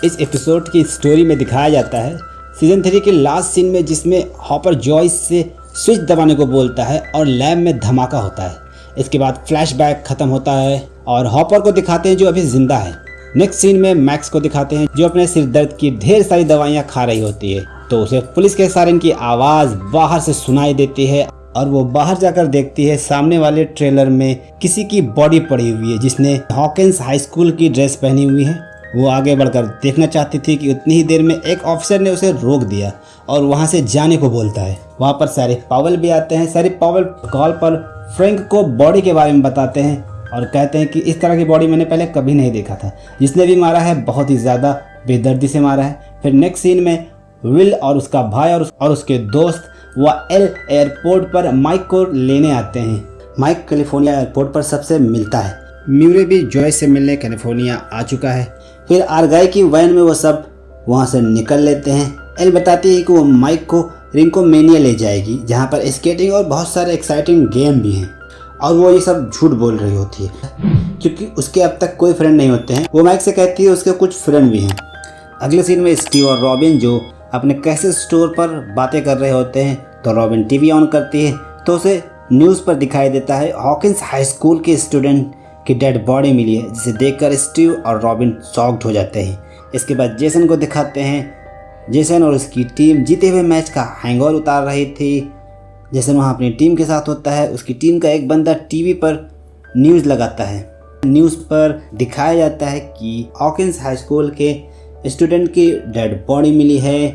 इस एपिसोड की स्टोरी में दिखाया जाता है सीजन 3 के लास्ट सीन में, जिसमें हॉपर जॉयस से स्विच दबाने को बोलता है और लैब में धमाका होता है। इसके बाद फ्लैशबैक खत्म होता है और हॉपर को दिखाते हैं जो अभी जिंदा है। नेक्स्ट सीन में मैक्स को दिखाते हैं जो अपने सिर दर्द की ढेर सारी दवाइयाँ खा रही होती है, तो उसे पुलिस के सायरन की आवाज़ बाहर से सुनाई देती है और वो बाहर जाकर देखती है सामने वाले ट्रेलर में किसी की बॉडी पड़ी हुई है जिसने हॉकिंस हाई स्कूल की ड्रेस पहनी हुई है। वो आगे बढ़कर देखना चाहती थी कि उतनी ही देर में एक ऑफिसर ने उसे रोक दिया और वहाँ से जाने को बोलता है। वहाँ पर शेरिफ पावेल भी आते हैं। शेरिफ पावेल कॉल पर फ्रैंक को बॉडी के बारे में बताते हैं और कहते हैं कि इस तरह की बॉडी मैंने पहले कभी नहीं देखा था। जिसने भी मारा है बहुत ही ज़्यादा बेदर्दी से मारा है। फिर नेक्स्ट सीन में विल और उसका भाई और उसके दोस्त वह एल एयरपोर्ट पर माइक को लेने आते हैं। माइक कैलिफोर्निया एयरपोर्ट पर सबसे मिलता है। म्यूरे भी जॉयस से मिलने कैलिफोर्निया आ चुका है। फिर आरगाई की वैन में वो सब वहाँ से निकल लेते हैं। एल बताती है कि वो माइक को रिंकोमेनिया ले जाएगी जहाँ पर स्केटिंग और बहुत सारे एक्साइटिंग गेम भी हैं, और वो ये सब झूठ बोल रही होती है क्योंकि उसके अब तक कोई फ्रेंड नहीं होते हैं। वो माइक से कहती है उसके कुछ फ्रेंड भी हैं। अगले सीन में स्टीव और रॉबिन जो अपने कैसेट स्टोर पर बातें कर रहे होते हैं, तो रॉबिन टीवी ऑन करती है तो उसे न्यूज़ पर दिखाई देता है हॉकिंस हाई स्कूल के स्टूडेंट की डेड बॉडी मिली है, जिसे देखकर स्टीव और रॉबिन शॉक्ड हो जाते हैं। इसके बाद जेसन को दिखाते हैं। जेसन और उसकी टीम जीते हुए मैच का हैंगओवर उतार रही थी। जेसन वहाँ अपनी टीम के साथ होता है। उसकी टीम का एक बंदा टीवी पर न्यूज़ लगाता है। न्यूज़ पर दिखाया जाता है कि हॉकिंस हाई स्कूल के स्टूडेंट की डेड बॉडी मिली है,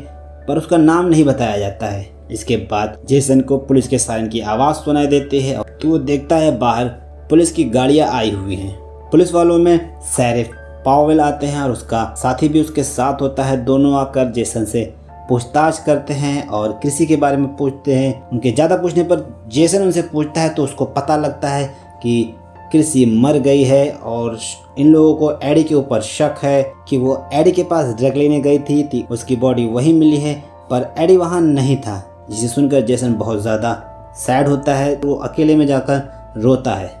पर उसका नाम नहीं बताया जाता है। इसके बाद जेसन को पुलिस के सायरन की आवाज़ सुनाई देती है तो वो देखता है बाहर पुलिस की गाड़ियाँ आई हुई हैं। पुलिस वालों में शेरिफ पावेल आते हैं और उसका साथी भी उसके साथ होता है। दोनों आकर जेसन से पूछताछ करते हैं और कृषि के बारे में पूछते हैं। उनके ज़्यादा पूछने पर जेसन उनसे पूछता है तो उसको पता लगता है कि कृषि मर गई है और इन लोगों को एडी के ऊपर शक है कि वो एडी के पास ड्रग लेने गई थी उसकी बॉडी वहीं मिली है, पर एडी वहाँ नहीं था। जिसे सुनकर जेसन बहुत ज़्यादा सैड होता है। वो अकेले में जाकर रोता है।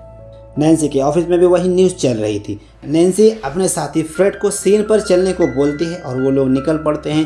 नैन्सी के ऑफिस में भी वही न्यूज़ चल रही थी। नैन्सी अपने साथी फ्रेड को सीन पर चलने को बोलती है और वो लोग निकल पड़ते हैं।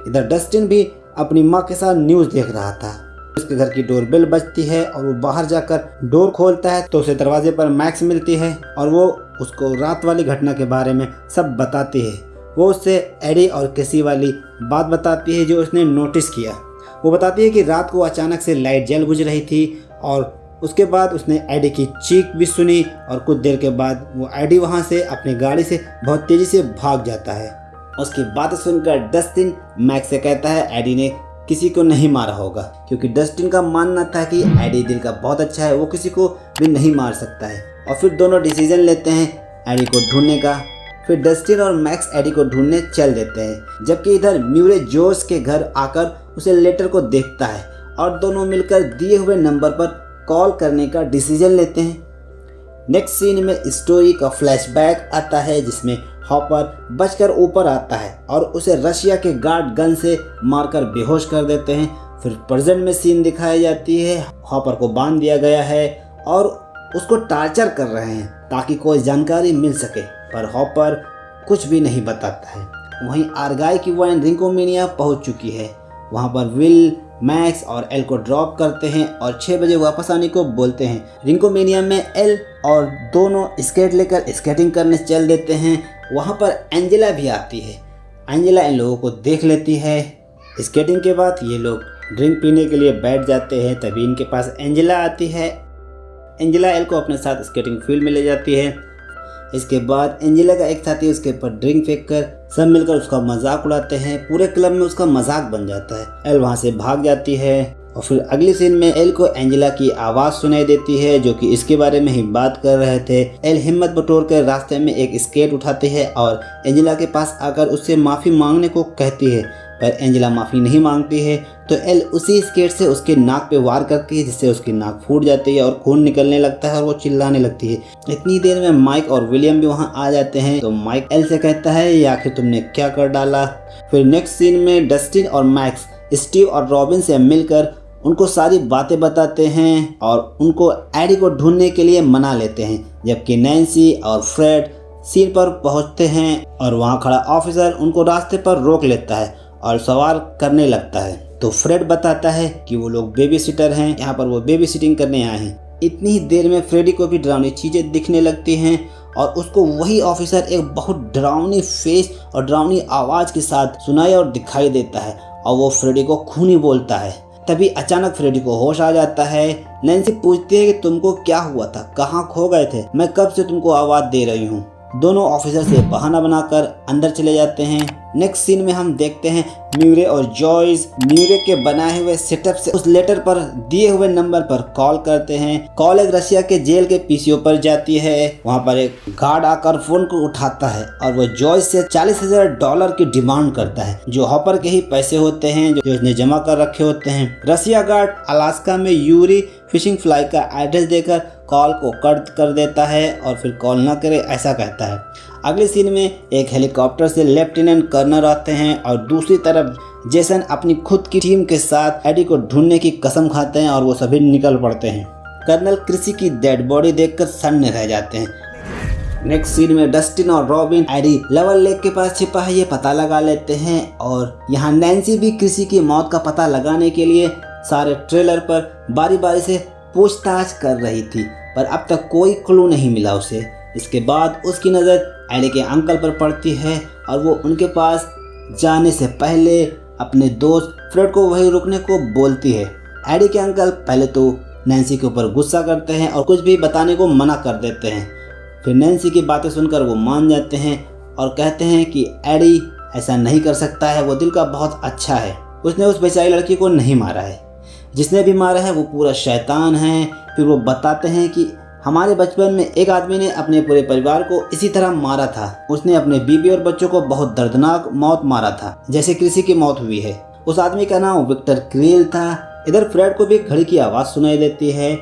इधर डस्टिन भी अपनी माँ के साथ न्यूज़ देख रहा था। उसके घर की डोरबेल बजती है और वो बाहर जाकर डोर खोलता है तो उसे दरवाजे पर मैक्स मिलती है और वो उसको रात वाली घटना के बारे में सब बताती है। वो उससे एडी और कृषि वाली बात बताती है जो उसने नोटिस किया। वो बताती है कि रात को अचानक से लाइट जल बुझ रही थी और उसके बाद उसने एडी की चीख भी सुनी और कुछ देर के बाद वो एडी वहाँ से अपनी गाड़ी से बहुत तेज़ी से भाग जाता है। उसकी बातें सुनकर डस्टिन मैक्स से कहता है एडी ने किसी को नहीं मारा होगा, क्योंकि डस्टिन का मानना था कि एडी दिल का बहुत अच्छा है, वो किसी को भी नहीं मार सकता है। और फिर दोनों डिसीजन लेते हैं एडी को ढूंढने का। फिर डस्टिन और मैक्स एडी को ढूंढने चल देते हैं, जबकि इधर म्यूरे जोस के घर आकर उसे लेटर को देखता है और दोनों मिलकर दिए हुए नंबर पर कॉल करने का डिसीजन लेते हैं। नेक्स्ट सीन में स्टोरी का फ्लैशबैक आता है जिसमें हॉपर बचकर ऊपर आता है और उसे रशिया के गार्ड गन से मारकर बेहोश कर देते हैं। फिर प्रेजेंट में सीन दिखाई जाती है। हॉपर को बांध दिया गया है और उसको टार्चर कर रहे हैं ताकि कोई जानकारी मिल सके, पर हॉपर कुछ भी नहीं बताता है। वहीं आरगाई की वैन रिंकोमेनिया पहुंच चुकी है। वहां पर विल, मैक्स और एल को ड्रॉप करते हैं और 6 बजे वापस आने को बोलते हैं। रिंकोमेनिया में एल और दोनों स्केट लेकर स्केटिंग करने चल देते हैं। वहाँ पर एंजेला भी आती है। एंजेला इन लोगों को देख लेती है। स्केटिंग के बाद ये लोग ड्रिंक पीने के लिए बैठ जाते हैं, तभी इनके पास एंजेला आती है। एंजेला एल को अपने साथ स्केटिंग फील्ड में ले जाती है। इसके बाद एंजेला का एक साथी उसके ऊपर ड्रिंक फेंक कर सब मिलकर उसका मजाक उड़ाते हैं। पूरे क्लब में उसका मजाक बन जाता है। एल वहाँ से भाग जाती है और फिर अगले सीन में एल को एंजेला की आवाज़ सुनाई देती है जो कि इसके बारे में ही बात कर रहे थे। एल हिम्मत बटोर कर रास्ते में एक स्केट उठाती है और एंजेला के पास आकर उससे माफ़ी मांगने को कहती है, पर एंजेला माफ़ी नहीं मांगती है। तो एल उसी स्केट से उसके नाक पे वार करती है जिससे उसकी नाक फूट जाती है और खून निकलने लगता है और वो चिल्लाने लगती है। इतनी देर में माइक और विलियम भी वहाँ आ जाते हैं। तो माइक एल से कहता है ये आखिर तुमने क्या कर डाला। फिर नेक्स्ट सीन में डस्टिन और मैक्स स्टीव और रॉबिन से मिलकर उनको सारी बातें बताते हैं और उनको एडी को ढूंढने के लिए मना लेते हैं, जबकि नैन्सी और फ्रेड सीन पर पहुंचते हैं और वहां खड़ा ऑफिसर उनको रास्ते पर रोक लेता है और सवाल करने लगता है। तो फ्रेड बताता है कि वो लोग बेबी सिटर हैं, यहाँ पर वो बेबी सिटिंग करने आए हैं। इतनी ही देर में फ्रेडी को भी डरावनी चीजें दिखने लगती हैं और उसको वही ऑफिसर एक बहुत डरावनी फेस और डरावनी आवाज के साथ सुनाई और दिखाई देता है और वो फ्रेडी को खूनी बोलता है। तभी अचानक फ्रेडी को होश आ जाता है। नैन्सी पूछती है कि तुमको क्या हुआ था, कहाँ खो गए थे, मैं कब से तुमको आवाज दे रही हूँ। दोनों ऑफिसर से बहाना बनाकर अंदर चले जाते हैं। नेक्स्ट सीन में हम देखते हैं म्यूरे और जॉयस म्यूरे के बनाए हुए सेटअप से उस लेटर पर दिए हुए नंबर पर कॉल करते हैं। कॉल एक रशिया के जेल के पीसीओ पर जाती है। वहां पर एक गार्ड आकर फोन को उठाता है और वो जॉयस से $40,000 की डिमांड करता है, जो हॉपर के ही पैसे होते हैं जो उसने जमा कर रखे होते हैं। रशिया गार्ड अलास्का में यूरी फिशिंग फ्लाई का एड्रेस देकर कॉल को कट कर देता है और फिर कॉल न करे ऐसा कहता है। अगले सीन में एक हेलीकॉप्टर से लेफ्टिनेंट कर्नल आते हैं और दूसरी तरफ जेसन अपनी खुद की टीम के साथ एडी को ढूंढने की कसम खाते हैं और वो सभी निकल पड़ते हैं। कर्नल क्रिसी की डेड बॉडी देखकर सन्न रह जाते हैं। नेक्स्ट सीन में डस्टिन और रॉबिन एडी लेवल लेक के पास छिपा है ये पता लगा लेते हैं और यहाँ नैन्सी भी क्रिसी की मौत का पता लगाने के लिए सारे ट्रेलर पर बारी बारी से पूछताछ कर रही थी, पर अब तक कोई क्लू नहीं मिला उसे। इसके बाद उसकी नज़र एडी के अंकल पर पड़ती है और वो उनके पास जाने से पहले अपने दोस्त फ्रेड को वहीं रुकने को बोलती है। एडी के अंकल पहले तो नैन्सी के ऊपर गुस्सा करते हैं और कुछ भी बताने को मना कर देते हैं। फिर नैन्सी की बातें सुनकर वो मान जाते हैं और कहते हैं कि एडी ऐसा नहीं कर सकता है, वो दिल का बहुत अच्छा है, उसने उस बेचारी लड़की को नहीं मारा है, जिसने भी मारा है वो पूरा शैतान है। फिर वो बताते हैं कि हमारे बचपन में एक आदमी ने अपने पूरे परिवार को इसी तरह मारा था, उसने अपने बीबी और बच्चों को बहुत दर्दनाक मौत मारा था जैसे किसी की मौत हुई है। उस आदमी का नाम विक्टर क्रील था। इधर फ्रेड को भी घड़ी की आवाज़ सुनाई देती है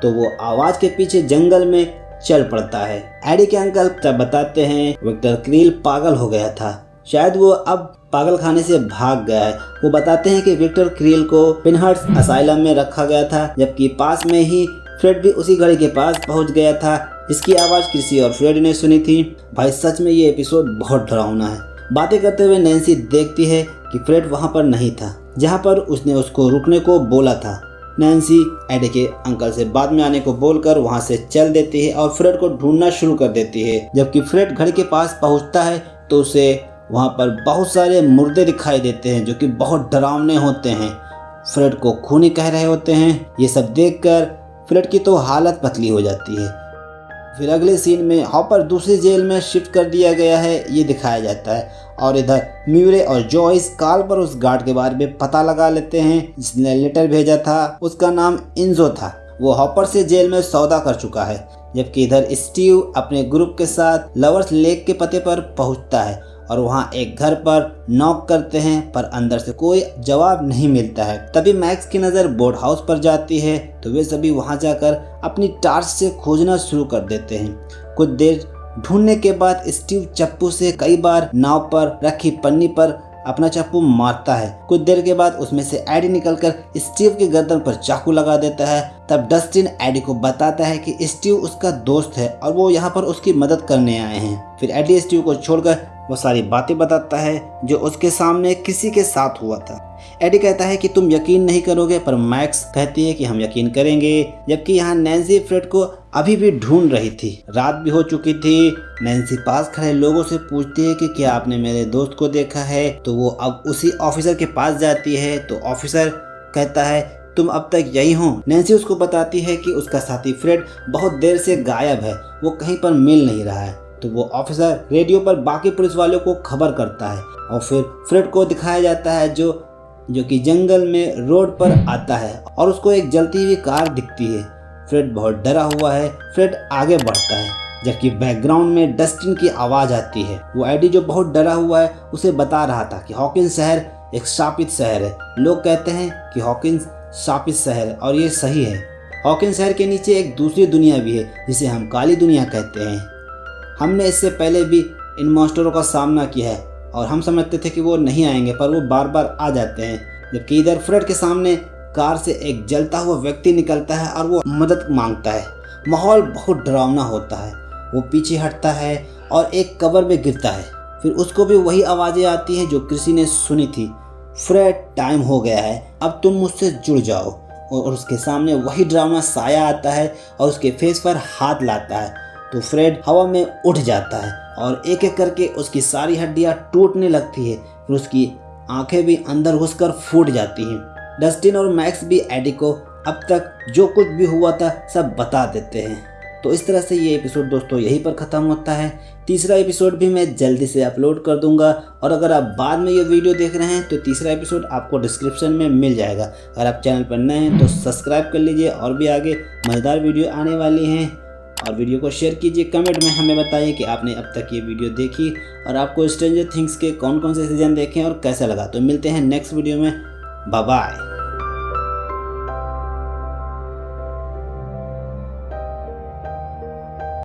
तो वो आवाज़ के पीछे जंगल में चल पड़ता है। एडी के अंकल तब बताते हैं विक्टर क्रील पागल हो गया था, शायद वो अब पागल खाने से भाग गया है। वो बताते हैं कि विक्टर क्रील को पिनहर्ट्स असाइलम में रखा गया था, जबकि पास में ही फ्रेड भी उसी घड़ी के पास पहुंच गया था जिसकी आवाज़ क्रिसी और फ्रेड ने सुनी थी। भाई सच में ये एपिसोड बहुत डरावना है। बातें करते हुए नैन्सी देखती है कि फ्रेड वहां पर नहीं था जहां पर उसने उसको रुकने को बोला था। नैन्सी एडी के अंकल से बाद में आने को बोलकर वहां से चल देती है और फ्रेड को ढूंढना शुरू कर देती है। जबकि फ्रेड घड़ी के पास पहुंचता है तो उसे वहां पर बहुत सारे मुर्दे दिखाई देते हैं जो कि बहुत डरावने होते हैं, फ्रेड को खूनी कह रहे होते हैं। ये सब देखकर फ्रेड की तो हालत पतली हो जाती है। फिर अगले सीन में हॉपर दूसरी जेल में शिफ्ट कर दिया गया है ये दिखाया जाता है और इधर म्यूरे और जॉयस कॉल पर उस गार्ड के बारे में पता लगा लेते हैं जिसने लेटर भेजा था। उसका नाम इन्जो था। वो हॉपर से जेल में सौदा कर चुका है। जबकि इधर स्टीव अपने ग्रुप के साथ लवर्स लेक के पते पर पहुंचता है और वहां एक घर पर नॉक करते हैं पर अंदर से कोई जवाब नहीं मिलता है। तभी मैक्स की नज़र बोट हाउस पर जाती है तो वे सभी वहां जाकर अपनी टार्च से खोजना शुरू कर देते हैं। कुछ देर ढूंढने के बाद स्टीव चप्पू से कई बार नाव पर रखी पन्नी पर अपना चप्पू मारता है। कुछ देर के बाद उसमें से एडी निकलकर स्टीव की गर्दन पर चाकू लगा देता है। तब डस्टिन एडी को बताता है कि स्टीव उसका दोस्त है और वो यहाँ पर उसकी मदद करने आए हैं। फिर एडी स्टीव को छोड़कर वो सारी बातें बताता है जो उसके सामने किसी के साथ हुआ था। एडी कहता है कि तुम यकीन नहीं करोगे, पर मैक्स कहती है कि हम यकीन करेंगे। जबकि यहाँ नैन्सी फ्रेड को अभी भी ढूंढ रही थी। रात भी हो चुकी थी। नैन्सी पास खड़े लोगों से पूछती है कि क्या आपने मेरे दोस्त को देखा है, तो वो अब उसी ऑफिसर के पास जाती है तो ऑफिसर कहता है तुम अब तक यही हो। नैन्सी उसको बताती है कि उसका साथी फ्रेड बहुत देर से गायब है, वो कहीं पर मिल नहीं रहा है। तो वो ऑफिसर रेडियो पर बाकी पुलिस वालों को खबर करता है और फिर फ्रेड को दिखाया जाता है जो कि जंगल में रोड पर आता है और उसको एक जलती हुई कार दिखती है। फ्रेड बहुत डरा हुआ है। फ्रेड आगे बढ़ता है जबकि बैकग्राउंड में डस्टिन की आवाज़ आती है। वो एडी जो बहुत डरा हुआ है उसे बता रहा था कि हॉकिंस शहर एक शापित शहर है। लोग कहते हैं कि हॉकिंस शापित शहर है और ये सही है। हॉकिंस शहर के नीचे एक दूसरी दुनिया भी है जिसे हम काली दुनिया कहते हैं। हमने इससे पहले भी इन मॉन्स्टरों का सामना किया है और हम समझते थे कि वो नहीं आएंगे, पर वो बार बार आ जाते हैं। जबकि इधर फ्रेड के सामने कार से एक जलता हुआ व्यक्ति निकलता है और वो मदद मांगता है। माहौल बहुत डरावना होता है। वो पीछे हटता है और एक कब्र में गिरता है। फिर उसको भी वही आवाज़ें आती हैं जो क्रिसी ने सुनी थी, फ्रेड टाइम हो गया है, अब तुम मुझसे जुड़ जाओ। और उसके सामने वही ड्रामा साया आता है और उसके फेस पर हाथ लाता है तो फ्रेड हवा में उठ जाता है और एक एक करके उसकी सारी हड्डियां टूटने लगती है। फिर उसकी आंखें भी अंदर घुसकर फूट जाती हैं। डस्टिन और मैक्स भी एडी को अब तक जो कुछ भी हुआ था सब बता देते हैं। तो इस तरह से ये एपिसोड दोस्तों यहीं पर ख़त्म होता है। तीसरा एपिसोड भी मैं जल्दी से अपलोड कर दूंगा और अगर आप बाद में ये वीडियो देख रहे हैं तो तीसरा एपिसोड आपको डिस्क्रिप्शन में मिल जाएगा। अगर आप चैनल पर नए हैं तो सब्सक्राइब कर लीजिए और भी आगे मज़ेदार वीडियो आने वाली हैं। और वीडियो को शेयर कीजिए, कमेंट में हमें बताइए कि आपने अब तक ये वीडियो देखी और आपको स्ट्रेंजर थिंग्स के कौन कौन से सीजन देखे और कैसा लगा। तो मिलते हैं नेक्स्ट वीडियो में, बाय बाय।